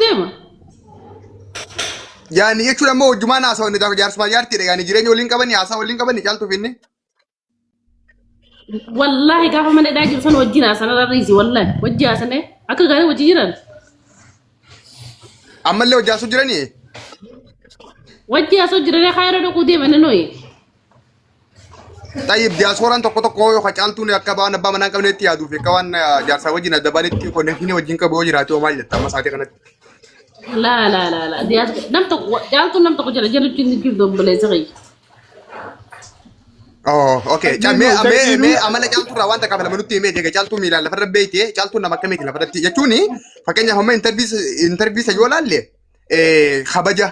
ديما يعني يكشف لما وجمانا أسوأ نداك جارس ما جارتي يعني جيراني ولين كبني أسا ولين كبني جالتو فيني والله كافة من إداجي بسان وجينا سنة الرئيسي والله وجيها سنة أكا غير وجيران أما اللي وجاسو جيراني وجيها سجرني خير دكو ديما نوي طيب diasporaan tokko tokko yoo qacaaltuun akka ba'an abbaa manaa qabneetti yaaduu fi kawan jaarsa wajjin adda baanitti konnektini wajjin qaboo jiraatu maal jetta amma saatii kanatti. لا دي نمتق جالتو نمتق جل جل جل دوبل زغي Oh, okay. Me amala jaltu rawan tak kapal menuti me dia jaltu mila la farabbe ite jaltu nama kami la farati jachuni fakanya homa interview sa yola le khabaja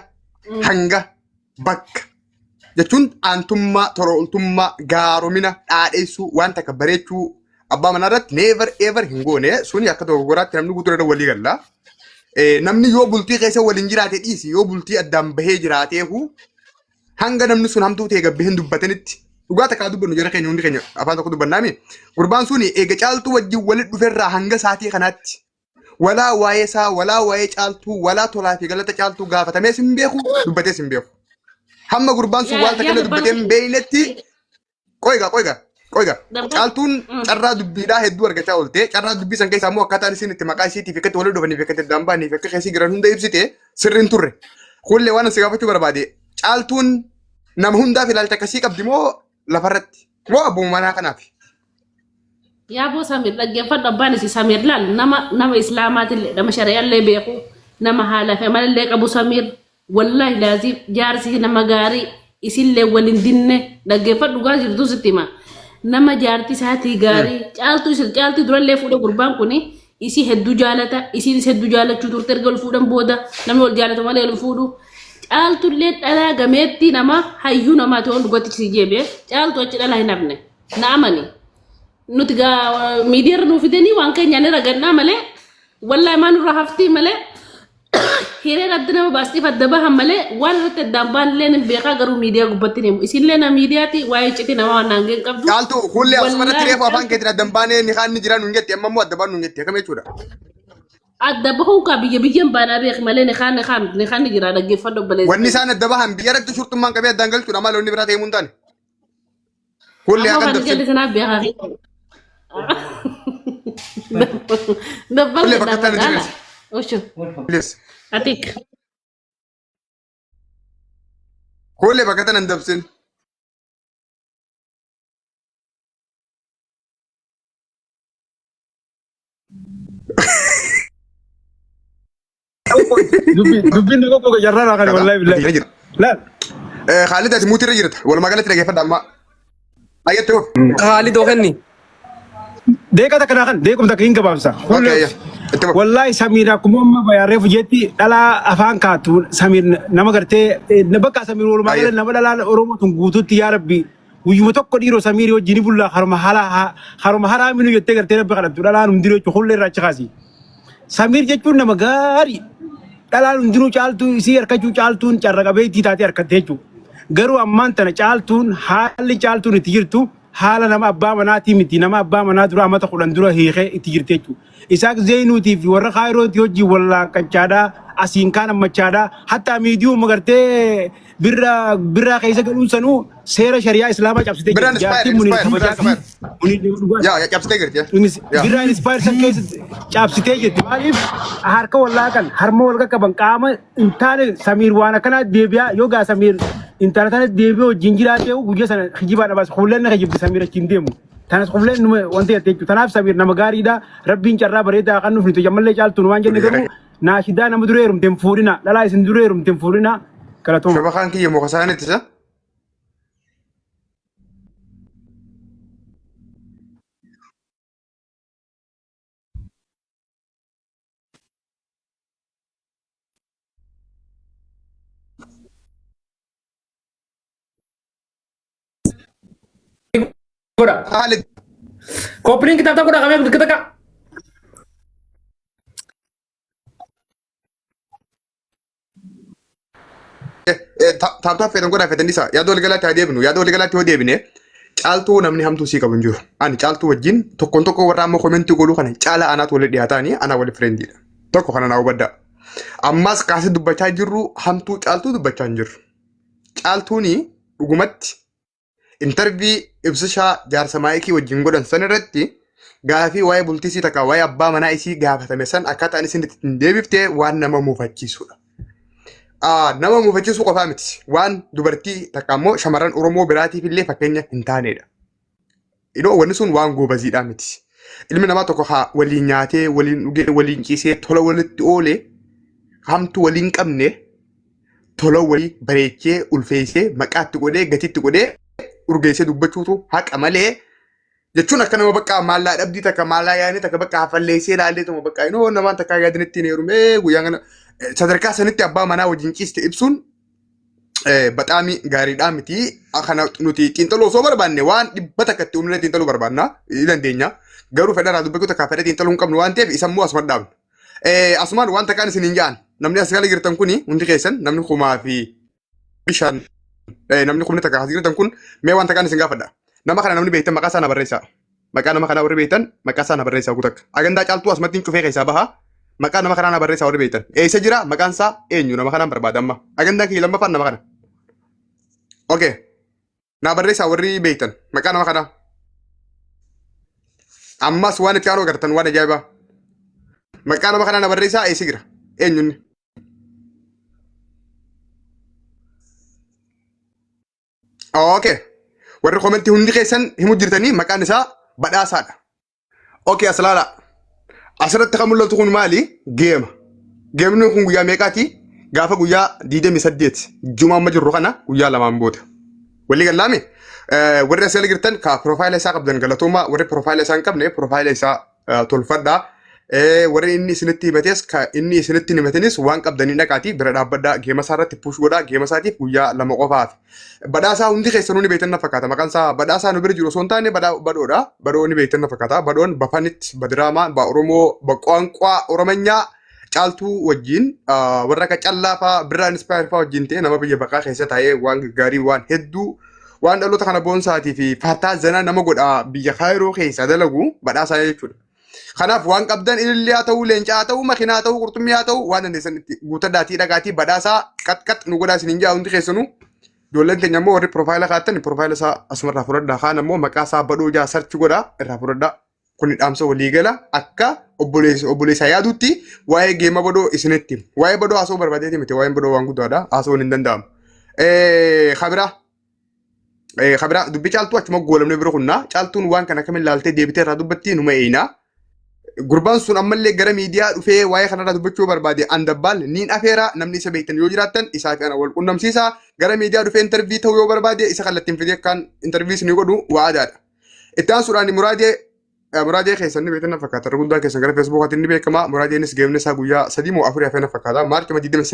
hanga bak jachun antumma toroltumma garomina adesu wanta kabarechu abba manarat never ever hingone suni akato gorat namnu gutura da wali galla namni yo bulti kaysa walin jirate disi yo bulti addam bahe jirate hu hanga namni sun hamtu te gabbe hindubatanitti Ugata ka dubbannu jara keenya hundi keenya afaan tokko dubbannaami gurbaan suni eega caaltuu wajjin walit dhuferraa hanga saatii kanaatti walaa waa'ee isaa walaa waa'ee caaltuu walaa tolaa fi galata caaltuu gaafatamee sin beeku dubbatee sin beeku hamma gurbaan sun waalta kana dubbatee hin beeynetti qoyga caaltuun carraa dubbiidhaa hedduu argachaa oolte carraa dubbii san keessaa immoo akkaataan isin itti maqaa isiitiif akkatti walit dhufanii fi akkatti addaan baanii fi akka keessii jiran hunda ibsite sirriin turre kullee waan asi gaafachuu barbaade caaltuun nama hundaaf ilaalcha akkasii qabdi moo lafarratti moo abbuma manaa kanaaf يا بو سمير لجفت دبان سي سمير لا نما اسلامات لما شريعه اللي بيكو نما حاله فما اللي ابو سمير والله لازم جارسي نما غاري يسيل لي ولين دين لجفت دوغا جردو ستيما نما جارتي ساتي غاري چالتو در لي فودو قربان كوني يسي هدو جالتا يسي هدو جالتا تور ترغل فودم بودا نمول جالتا مالي فودو چالتو ليت الا غميتي نما حيو نما تون غوتي سي جيبه چالتو چلا هنبنه نامني نتجا ميديا نوفيدني وانك يعني رجعنا ملء والله ما نروح هفتي ملء هيرة ردنا بس فدبها ملء ولا تدبان لين بيقا قرو ميديا قبتني يصير لنا ميديا تي وايد شتي نما نانجين كابدو قالتو كل أسماء تريف أفان كتير دبان نخان نجران نجت يا مامو دبان نجت كم يشودا الدبهو كابي بيجي بنا بيخ ملء نخان نجران نجيب فدو بلز والنسان الدبهم بيارك تشوف تمان كبير دانجل تو نما لوني برا تيمون تاني كل أكان دبسل دبل دبل وشو ليس أتيك كل بكتنا ندبسل دبين نقول جرّنا كان والله بالله لا خالد تموت رجلت ولا ما قالت لك فدا ما أيتو خالد وغني ديكا تكناخن ديكم تكين كبابسا والله سميرا كمما بيعرف جيتي دلا افان كاتون سمير نما غرتي نبقى سمير ولا ما قال نما دلا اورومو تنغوتو يا ربي ويمتو ديرو سمير وجيني بولا خرم حرا منو يتي غرتي ربي خلت دلا نديرو خول راچ خاسي سمير جيتو نما غاري دلا نديرو چالتو سي اركچو چالتون چرغبي تي تاتي اركتيچو غرو امانتنا چالتون حال چالتون تيرتو حالا نما أبا مناتي متي نما أبا منات درا ما تقولن درا هيخه تيجرتيجو إساق زينو تي ورا خيرو تيجي ولا كجادا أسين كان مجادا حتى ميديو مغرتي برا كيسا قالوا سنو سيرة شريعة إسلام جابستي جاتي مني يا جابستي يا برا إنسباير سكيس جابستي جت مالف هاركو ولا كان هرمو ولا كبن كام إنتان سمير وانا كنا ديبيا يوغا سمير إنتان تاني ديبيو جنجيراتي وجوجا سنة خجيبا نباس خولن خجيب سمير كينديمو تانس خولن نم وانتي تيجو تناف سمير نمغاري دا ربين شرّا بريدا كانوا فنتو جمال جال تنوان جن نكمو ناشدا نمدريرم تنفورنا لا يسندريرم تنفورنا كلاتهم شبكان كي مخسانة تسا خالد كوبرين kita tak kami kita kak taaptaa feetan godhaa feetan isaa yaada waliigalaatti haa deebinu yaada waliigalaatti yoo deebine caaltuu namni hamtuu sii qabu hin jiru ani caaltuu wajjin tokkoon tokko warra amma komentii godhuu kana caala anaatu walitti dhiyaataanii anaa wali fireendiidha tokko kana naa hubaddaa Ammas kaasee dubbachaa jirru hamtuu caaltuu dubbachaa hin jirru. Caaltuuni dhugumatti intervii ibsishaa jaarsa maayikii wajjin godhan san irratti gaafii waa'ee bultiisii takka waa'ee abbaa manaa isii gaafatame san akkaataan isin ittiin deebiftee waan nama muufachiisudha. Nama muufachiisuu qofaa miti. Waan dubartii takka immoo shamarran Oromoo biraatiif illee fakkeenya hin taanedha. Wanni sun waan goobaziidhaa miti. Ilmi namaa tokko waliin nyaatee, waliin dhugee, waliin ciisee, tola walitti oolee, hamtu waliin qabne, tola walii bareechee, ulfeessee, maqaatti godhee, gatiitti godhee, urgeessee dubbachuutu haqa malee jechuun akka nama bakka maallaa dhabdii takka maallaa yaa'anii takka bakka hafalleessee ilaallee tuma bakka namaan takka yaadanitti hin heerumee guyyaa kana sadarkaa sanitti abbaa manaa wajjin ciiste ibsuun baxaamii gaariidhaa miti. Kana nuti xiinxaluu osoo barbaanne waan dhibba takka itti humna xiinxaluu barbaanna dandeenya. Garuu fedharaa dubbachuu takka fedha xiinxaluu hin qabnu waan ta'eef isammoo asuma dhaabnu. Asumaan waan takkaan isin hin ja'an namni as gala jirtan kuni hundi keessan namni kumaa fi bishaan namni kumni takka as jirtan kun mee waan takkaan isin gaafadha. Nama kana namni beektan maqaa isaa na barreessaa. Maqaa nama kanaa warri beektan maqaa isaa na barreessaa guutakka. Agandaa caaltuu asumatti hin cufee keessaa baha. Maqaa nama kanaa na barreessaa warri beektan. Eessa jira maqaan isaa eenyu nama kanaan barbaada amma. Agandaa kiyya lammaffaan nama kana. Okay. Na barreessaa warri beektan maqaa nama kanaa. Ammas waan itti aanu agartan waan ajaa'ibaa. Maqaa nama kanaa na barreessaa eessa jira eenyunni. Okay. Warri komentii hundi keessan himu jirtanii maqaan isaa badhaasaadha. Okay, aslaala. Asirratti kan mul'atu kun maali? Geema. Geemni kun guyyaa meeqaati? Gaafa guyyaa 28 Jumaa amma jirru kana guyyaa lamaan booda. Walii gallaame warri asirra jirtan ka profaayila isaa qabdan galatooma warri profaayila isaa hin qabne profaayila isaa tolfadhaa. Warri inni isinitti himates ka inni isinitti himatanis waan qabdanii dhaqaatii bira dhaabbadhaa geema isaa irratti push godhaa geema isaatiif guyyaa lama qofaaf. Badhaasaa hundi keessanuu ni beektan na fakkaata maqaan isaa badhaasaa nu bira jiru osoo hin taane badhoodha. Badhoo ni beektan na fakkaata. Badhoon bafanitti badiraamaa ba Oromoo ba Qaanqaa Oromanyaa caaltuu wajjin warra akka callaa fa'aa birraa inspire fa'aa wajjin ta'e nama biyya baqaa keessa taa'ee waan gaarii waan hedduu waan dhaloota kana boonsaatii fi faataa zanaa nama godhaa biyya Kaayiroo keessa dalagu badhaasaa jechuudha. Kanaaf waan qabdan ilillee haa ta'uu, leencaa haa ta'uu, makiinaa haa ta'uu, qurxummii haa ta'uu waan dandeessan itti guutadhaatii dhagaatii badhaasaa qaxqax nu godhaa isin hin jaa hundi keessanuu. Ijoolleen teenya immoo warri profaayila kaattan profaayila isaa asumarraa fudhadhaa. Kaan immoo maqaa isaa badhoo jaa sarchi godhaa irraa fudhadhaa. Kun dhaamsa waliigala akka obboleessaa yaadutti waa'ee geema badhoo isinitti. Waa'ee badhoo haasoo barbaadeeti miti waa'een badhoo waan guddaadha. Haasoon hin danda'amu. Kabiraa dubbii caaltuu achuma goolamne bira kunnaa caaltuun waan kana kamiin laaltee deebitee irraa dubbatti numa eeyinaa. Gurbaan sun ammallee gara miidiyaa dhufee waa'ee kanarraa dubbachuu barbaade andabbaal niin afeeraa namni isa beektan yoo jiraattan isaa kana wal qunnamsiisaa gara miidiyaa dhufee intervii ta'uu yoo barbaade isa kallattiin fidee kan interviis ni godhu waa aadaadha. Itti aansuudhaan muraadee keessan ni beektan fakkaata. Guddaa keessan gara feesbuukaatiin ni beekama. Muraadeenis geemni isaa guyyaa 3 moo 4 hafee na fakkaata. Maarchuma 20